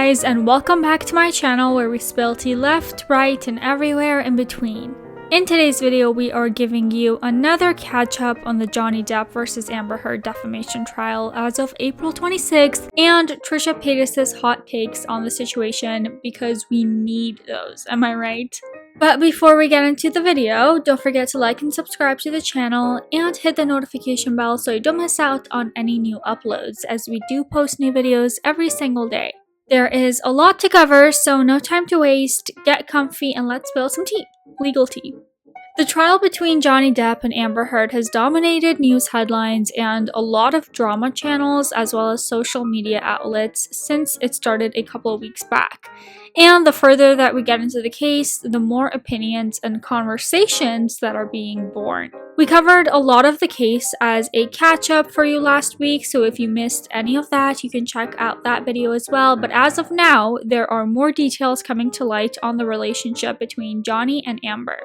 guys, and welcome back to my channel where we spill tea left, right, and everywhere in between. In today's video, we are giving you another catch-up on the Johnny Depp vs. Amber Heard defamation trial as of April 26th and Trisha Paytas' hot takes on the situation because we need those, am I right? But before we get into the video, don't forget to like and subscribe to the channel and hit the notification bell so you don't miss out on any new uploads, as we do post new videos every single day. There is a lot to cover, so no time to waste. Get comfy and let's spill some tea. Legal tea. The trial between Johnny Depp and Amber Heard has dominated news headlines and a lot of drama channels as well as social media outlets since it started a couple of weeks back. And the further that we get into the case, the more opinions and conversations that are being born. We covered a lot of the case as a catch-up for you last week, so if you missed any of that, you can check out that video as well. But as of now, there are more details coming to light on the relationship between Johnny and Amber.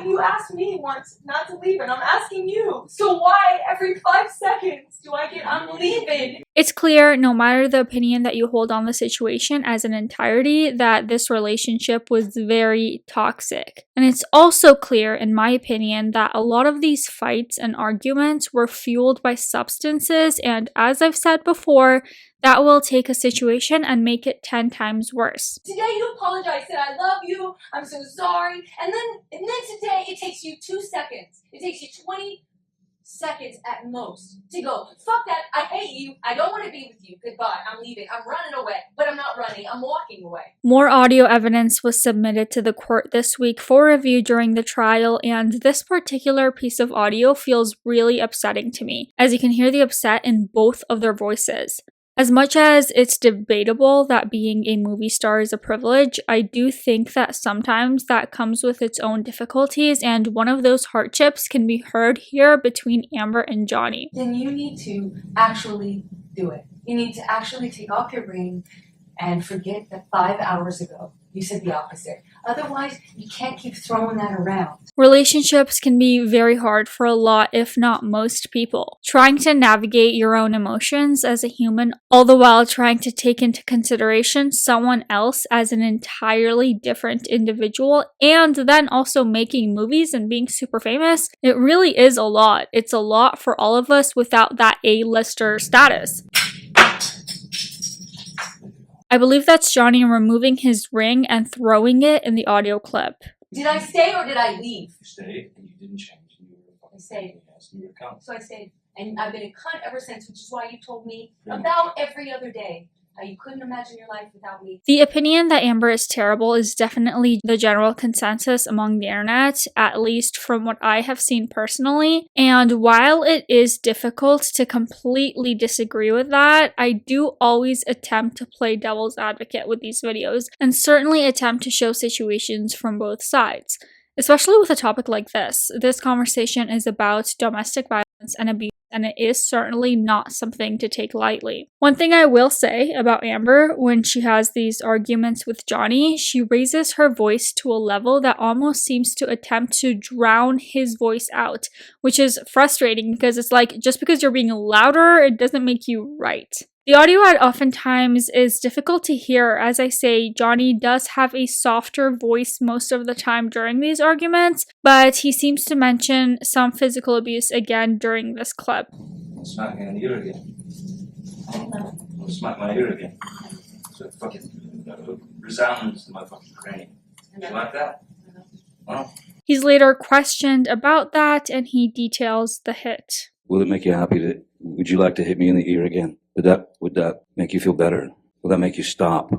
You asked me once not to leave, and I'm asking you. So why every 5 seconds do I get, I'm leaving? It's clear, no matter the opinion that you hold on the situation as an entirety, that this relationship was very toxic. And it's also clear, in my opinion, that a lot of these fights and arguments were fueled by substances, and as I've said before, that will take a situation and make it 10 times worse. Today you apologized, said I love you, I'm so sorry, and then today it takes you 2 seconds. It takes you 20 seconds at most to go, fuck that, I hate you, I don't want to be with you, goodbye, I'm leaving, I'm running away, but I'm not running, I'm walking away. More audio evidence was submitted to the court this week for review during the trial, and this particular piece of audio feels really upsetting to me, as you can hear the upset in both of their voices. As much as it's debatable that being a movie star is a privilege, I do think that sometimes that comes with its own difficulties, and one of those hardships can be heard here between Amber and Johnny. Then you need to actually do it. You need to actually take off your ring and forget that 5 hours ago you said the opposite. Otherwise, you can't keep throwing that around. Relationships can be very hard for a lot, if not most people. Trying to navigate your own emotions as a human, all the while trying to take into consideration someone else as an entirely different individual, and then also making movies and being super famous, it really is a lot. It's a lot for all of us without that A-lister status. I believe that's Johnny removing his ring and throwing it in the audio clip. Did I stay or did I leave? You stayed and you didn't change. I stayed. You were a cunt. So I stayed. And I've been a cunt ever since, which is why you told me about every other day how you couldn't imagine your life without me. The opinion that Amber is terrible is definitely the general consensus among the internet, at least from what I have seen personally. And while it is difficult to completely disagree with that, I do always attempt to play devil's advocate with these videos, and certainly attempt to show situations from both sides. Especially with a topic like this. This conversation is about domestic violence and abuse, and it is certainly not something to take lightly. One thing I will say about Amber, when she has these arguments with Johnny, she raises her voice to a level that almost seems to attempt to drown his voice out, which is frustrating because it's like, just because you're being louder, it doesn't make you right. The audio oftentimes is difficult to hear. As I say, Johnny does have a softer voice most of the time during these arguments, but he seems to mention some physical abuse again during this clip. Smack me on the ear again. Smack my ear again. So it fucking resounds in my fucking cranium. You like that? Well. He's later questioned about that, and he details the hit. Will it make you happy would you like to hit me in the ear again? Would that make you feel better? Will that make you stop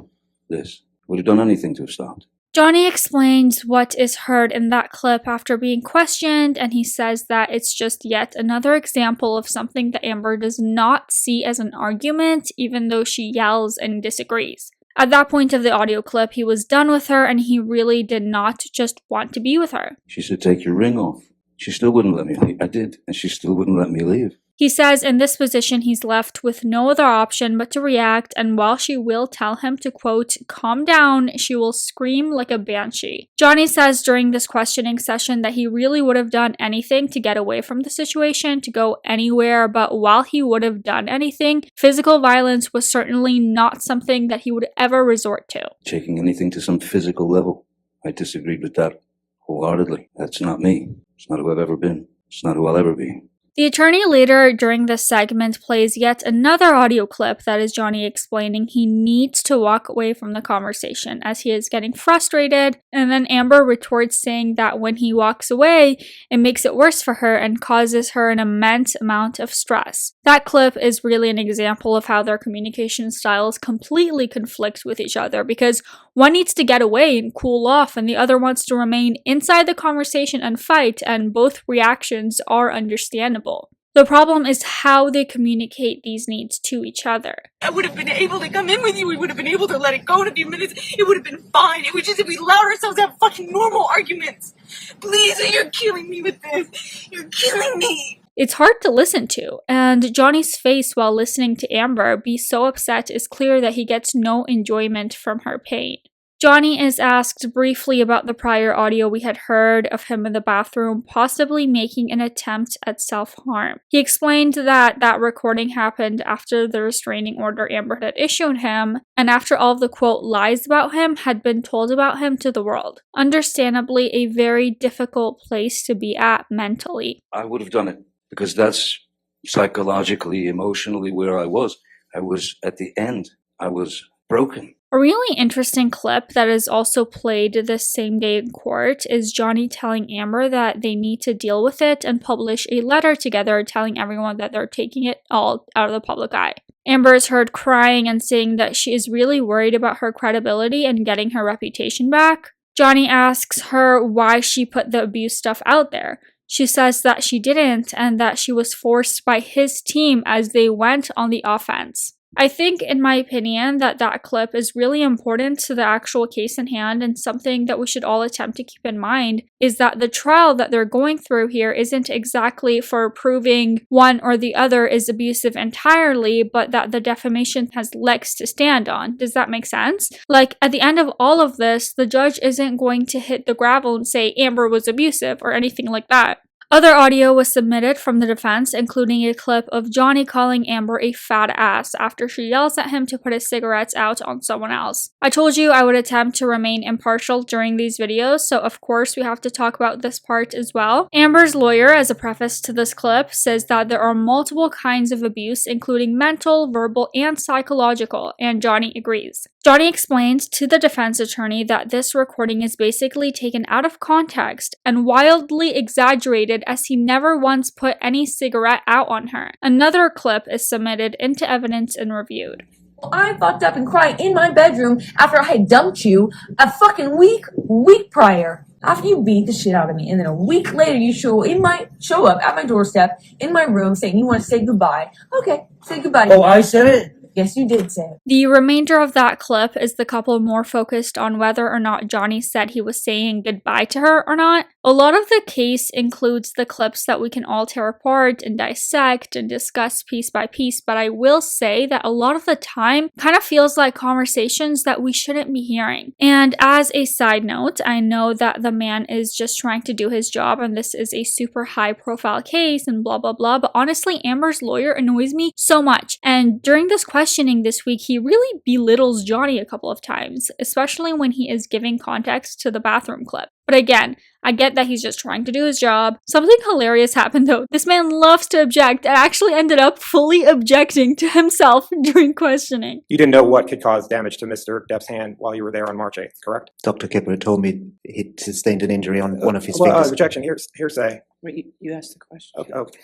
this? Would you have done anything to have stopped? Johnny explains what is heard in that clip after being questioned, and he says that it's just yet another example of something that Amber does not see as an argument, even though she yells and disagrees. At that point of the audio clip, he was done with her, and he really did not just want to be with her. She said, take your ring off. She still wouldn't let me leave. I did, and she still wouldn't let me leave. He says in this position he's left with no other option but to react, and while she will tell him to, quote, calm down, she will scream like a banshee. Johnny says during this questioning session that he really would have done anything to get away from the situation, to go anywhere, but while he would have done anything, physical violence was certainly not something that he would ever resort to. Taking anything to some physical level. I disagreed with that wholeheartedly. That's not me. It's not who I've ever been. It's not who I'll ever be. The attorney later during this segment plays yet another audio clip that is Johnny explaining he needs to walk away from the conversation as he is getting frustrated, and then Amber retorts saying that when he walks away, it makes it worse for her and causes her an immense amount of stress. That clip is really an example of how their communication styles completely conflict with each other, because one needs to get away and cool off and the other wants to remain inside the conversation and fight, and both reactions are understandable. The problem is how they communicate these needs to each other. I would have been able to come in with you. We would have been able to let it go in a few minutes. It would have been fine. It was just if we allowed ourselves to have fucking normal arguments. Please, you're killing me with this. You're killing me. It's hard to listen to, and Johnny's face while listening to Amber be so upset is clear that he gets no enjoyment from her pain. Johnny is asked briefly about the prior audio we had heard of him in the bathroom possibly making an attempt at self-harm. He explained that that recording happened after the restraining order Amber had issued him, and after all the quote lies about him had been told about him to the world. Understandably, a very difficult place to be at mentally. I would have done it because that's psychologically, emotionally where I was. I was at the end. I was broken. A really interesting clip that is also played this same day in court is Johnny telling Amber that they need to deal with it and publish a letter together telling everyone that they're taking it all out of the public eye. Amber is heard crying and saying that she is really worried about her credibility and getting her reputation back. Johnny asks her why she put the abuse stuff out there. She says that she didn't and that she was forced by his team as they went on the offense. I think, in my opinion, that clip is really important to the actual case in hand, and something that we should all attempt to keep in mind is that the trial that they're going through here isn't exactly for proving one or the other is abusive entirely, but that the defamation has legs to stand on. Does that make sense? Like, at the end of all of this, the judge isn't going to hit the gravel and say Amber was abusive or anything like that. Other audio was submitted from the defense, including a clip of Johnny calling Amber a fat ass after she yells at him to put his cigarettes out on someone else. I told you I would attempt to remain impartial during these videos, so of course we have to talk about this part as well. Amber's lawyer, as a preface to this clip, says that there are multiple kinds of abuse, including mental, verbal, and psychological, and Johnny agrees. Johnny explains to the defense attorney that this recording is basically taken out of context and wildly exaggerated, as he never once put any cigarette out on her. Another clip is submitted into evidence and reviewed. I fucked up and cried in my bedroom after I had dumped you a fucking week prior. After you beat the shit out of me, and then a week later you show up at my doorstep in my room saying you want to say goodbye. Okay, say goodbye. Oh, I said it? Yes, you did say it. The remainder of that clip is the couple more focused on whether or not Johnny said he was saying goodbye to her or not. A lot of the case includes the clips that we can all tear apart and dissect and discuss piece by piece, but I will say that a lot of the time kind of feels like conversations that we shouldn't be hearing. And as a side note, I know that the man is just trying to do his job and this is a super high profile case and blah blah blah, but honestly Amber's lawyer annoys me so much. And during this questioning this week, he really belittles Johnny a couple of times, especially when he is giving context to the bathroom clip. But again, I get that he's just trying to do his job. Something hilarious happened though. This man loves to object and actually ended up fully objecting to himself during questioning. You didn't know what could cause damage to Mr. Depp's hand while you were there on March 8th, correct? Dr. Kipper told me he'd sustained an injury on one of his fingers. Rejection, hearsay. Wait, you asked the question. Okay.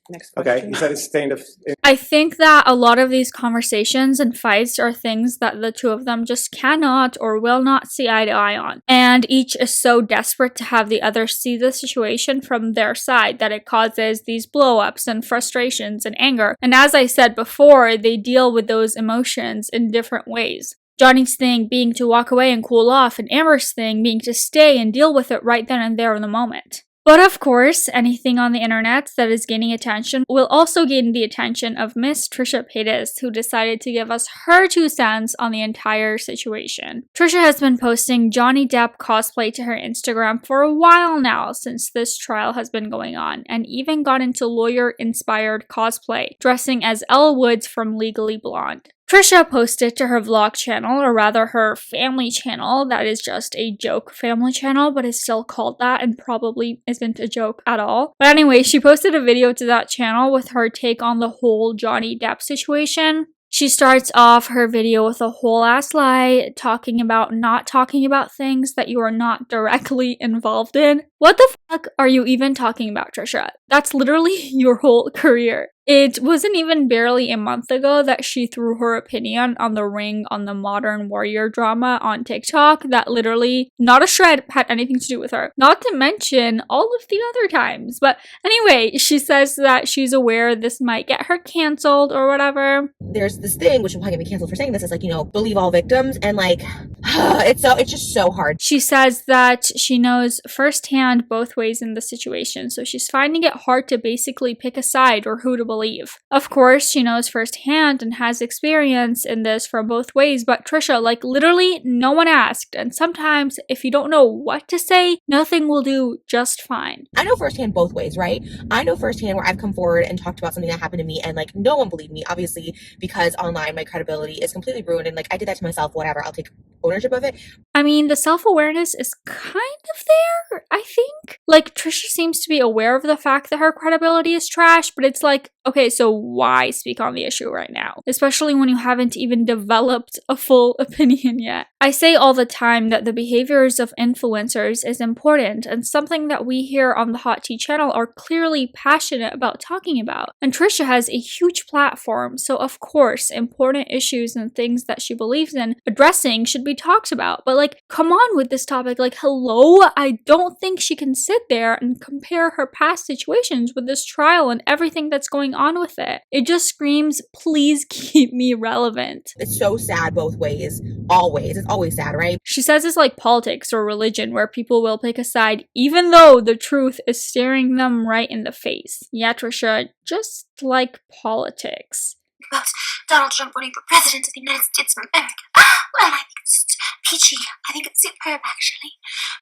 Next question. Okay, you said it sustained a... I think that a lot of these conversations and fights are things that the two of them just cannot or will not see eye to eye on. And each is so desperate to have the other see the situation from their side that it causes these blow-ups and frustrations and anger. And as I said before, they deal with those emotions in different ways. Johnny's thing being to walk away and cool off, and Amber's thing being to stay and deal with it right then and there in the moment. But of course, anything on the internet that is gaining attention will also gain the attention of Miss Trisha Paytas, who decided to give us her 2 cents on the entire situation. Trisha has been posting Johnny Depp cosplay to her Instagram for a while now since this trial has been going on, and even got into lawyer-inspired cosplay, dressing as Elle Woods from Legally Blonde. Trisha posted to her vlog channel, or rather her family channel, that is just a joke family channel, but is still called that and probably isn't a joke at all. But anyway, she posted a video to that channel with her take on the whole Johnny Depp situation. She starts off her video with a whole ass lie, talking about not talking about things that you are not directly involved in. What the fuck are you even talking about, Trisha? That's literally your whole career. It wasn't even barely a month ago that she threw her opinion on the ring on the Modern Warrior drama on TikTok that literally not a shred had anything to do with her. Not to mention all of the other times. But anyway, she says that she's aware this might get her canceled or whatever. There's this thing, which will probably get me canceled for saying this, is like, you know, believe all victims, and like, it's just so hard. She says that she knows firsthand both ways in the situation, so she's finding it hard to basically pick a side or who to believe. Of course, she knows firsthand and has experience in this from both ways, but Trisha, like literally no one asked, and sometimes if you don't know what to say, nothing will do just fine. I know firsthand both ways, right? I know firsthand where I've come forward and talked about something that happened to me, and like no one believed me, obviously, because online my credibility is completely ruined, and like I did that to myself, whatever, I'll take ownership of it. I mean, the self-awareness is kind of there, I think. Like, Trisha seems to be aware of the fact that her credibility is trash, but it's like, okay, so why speak on the issue right now? Especially when you haven't even developed a full opinion yet. I say all the time that the behaviors of influencers is important and something that we here on the Hot Tea channel are clearly passionate about talking about. And Trisha has a huge platform, so of course, important issues and things that she believes in addressing should be talked about. But like, come on with this topic. Like, hello? I don't think she can sit there and compare her past situations with this trial and everything that's going on with it. It just screams, please keep me relevant. It's so sad both ways. Always. It's always sad, right? She says it's like politics or religion where people will pick a side even though the truth is staring them right in the face. Yeah, Trisha, just like politics. About Donald Trump running for president of the United States of America. Well, I think it's peachy. I think it's superb, actually.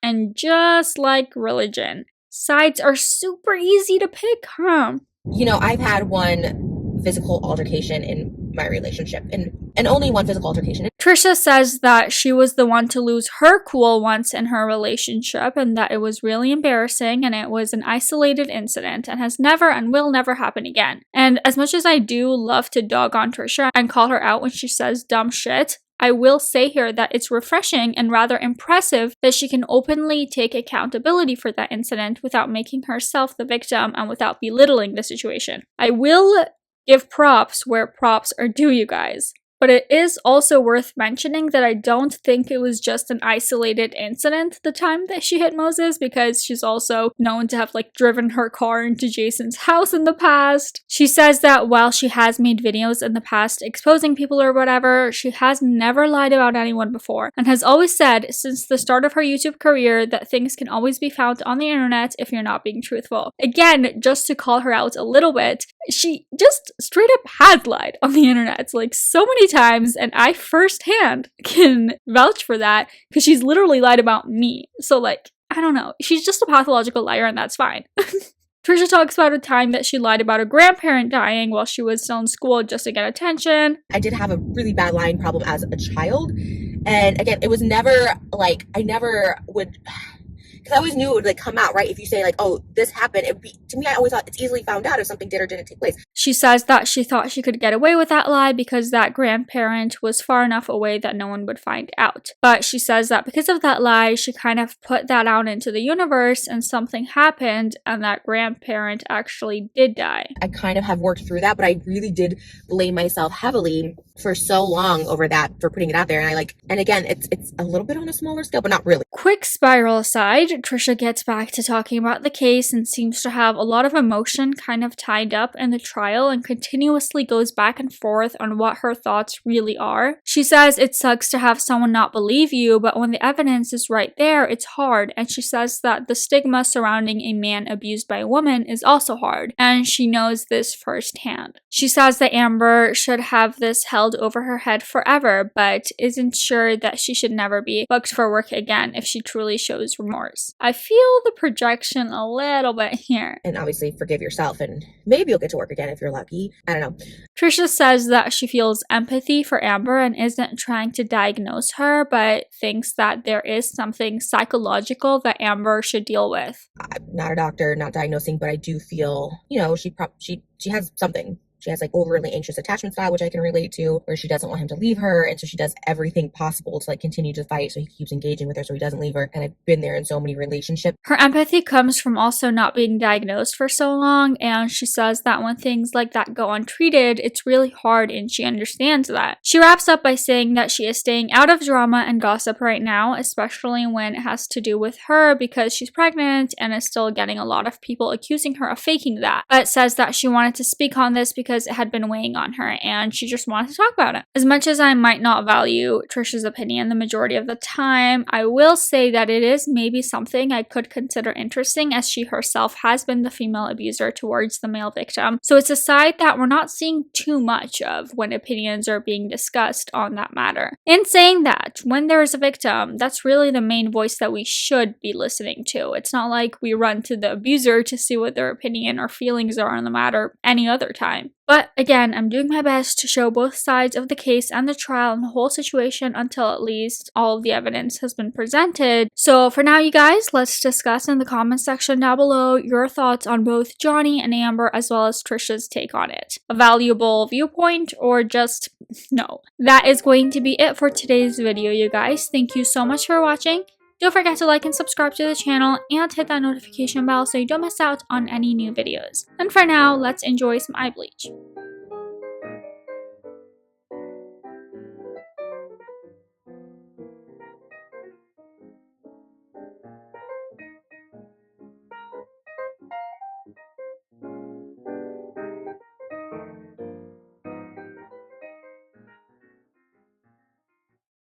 And just like religion, sides are super easy to pick, huh? You know, I've had one physical altercation in my relationship, and only one physical altercation. Trisha says that she was the one to lose her cool once in her relationship and that it was really embarrassing and it was an isolated incident and has never and will never happen again. And as much as I do love to dog on Trisha and call her out when she says dumb shit, I will say here that it's refreshing and rather impressive that she can openly take accountability for that incident without making herself the victim and without belittling the situation. I will give props where props are due, you guys. But it is also worth mentioning that I don't think it was just an isolated incident the time that she hit Moses, because she's also known to have like driven her car into Jason's house in the past. She says that while she has made videos in the past exposing people or whatever, she has never lied about anyone before and has always said since the start of her YouTube career that things can always be found on the internet if you're not being truthful. Again, just to call her out a little bit, she just straight up has lied on the internet like so many times, and I firsthand can vouch for that because she's literally lied about me. So like, I don't know, she's just a pathological liar and that's fine. Trisha talks about a time that she lied about a grandparent dying while she was still in school just to get attention. I did have a really bad lying problem as a child, and again, it was never like, I never would, because I always knew it would like come out, right? If you say like, oh, this happened, it would be, to me, I always thought it's easily found out if something did or didn't take place. She says that she thought she could get away with that lie because that grandparent was far enough away that no one would find out. But she says that because of that lie, she kind of put that out into the universe and something happened and that grandparent actually did die. I kind of have worked through that, but I really did blame myself heavily for so long over that, for putting it out there. And I like, and again, it's a little bit on a smaller scale, but not really. Quick spiral aside, Trisha gets back to talking about the case and seems to have a lot of emotion kind of tied up in the trial and continuously goes back and forth on what her thoughts really are. She says it sucks to have someone not believe you, but when the evidence is right there, it's hard. And she says that the stigma surrounding a man abused by a woman is also hard, and she knows this firsthand. She says that Amber should have this held over her head forever, but isn't sure that she should never be booked for work again if she truly shows remorse. I feel the projection a little bit here. And obviously forgive yourself, and maybe you'll get to work again if you're lucky. I don't know. Trisha says that she feels empathy for Amber and isn't trying to diagnose her, but thinks that there is something psychological that Amber should deal with. I'm not a doctor, not diagnosing, but I do feel, you know, she has something. She has like overly anxious attachment style, which I can relate to, where she doesn't want him to leave her. And so she does everything possible to like continue to fight. So he keeps engaging with her so he doesn't leave her. And I've been there in so many relationships. Her empathy comes from also not being diagnosed for so long. And she says that when things like that go untreated, it's really hard, and she understands that. She wraps up by saying that she is staying out of drama and gossip right now, especially when it has to do with her because she's pregnant and is still getting a lot of people accusing her of faking that. But says that she wanted to speak on this because it had been weighing on her and she just wanted to talk about it. As much as I might not value Trisha's opinion the majority of the time, I will say that it is maybe something I could consider interesting, as she herself has been the female abuser towards the male victim. So it's a side that we're not seeing too much of when opinions are being discussed on that matter. In saying that, when there is a victim, that's really the main voice that we should be listening to. It's not like we run to the abuser to see what their opinion or feelings are on the matter any other time. But again, I'm doing my best to show both sides of the case and the trial and the whole situation until at least all of the evidence has been presented. So for now, you guys, let's discuss in the comment section down below your thoughts on both Johnny and Amber as well as Trisha's take on it. A valuable viewpoint or just no? That is going to be it for today's video, you guys. Thank you so much for watching. Don't forget to like and subscribe to the channel and hit that notification bell so you don't miss out on any new videos. And for now, let's enjoy some eye bleach.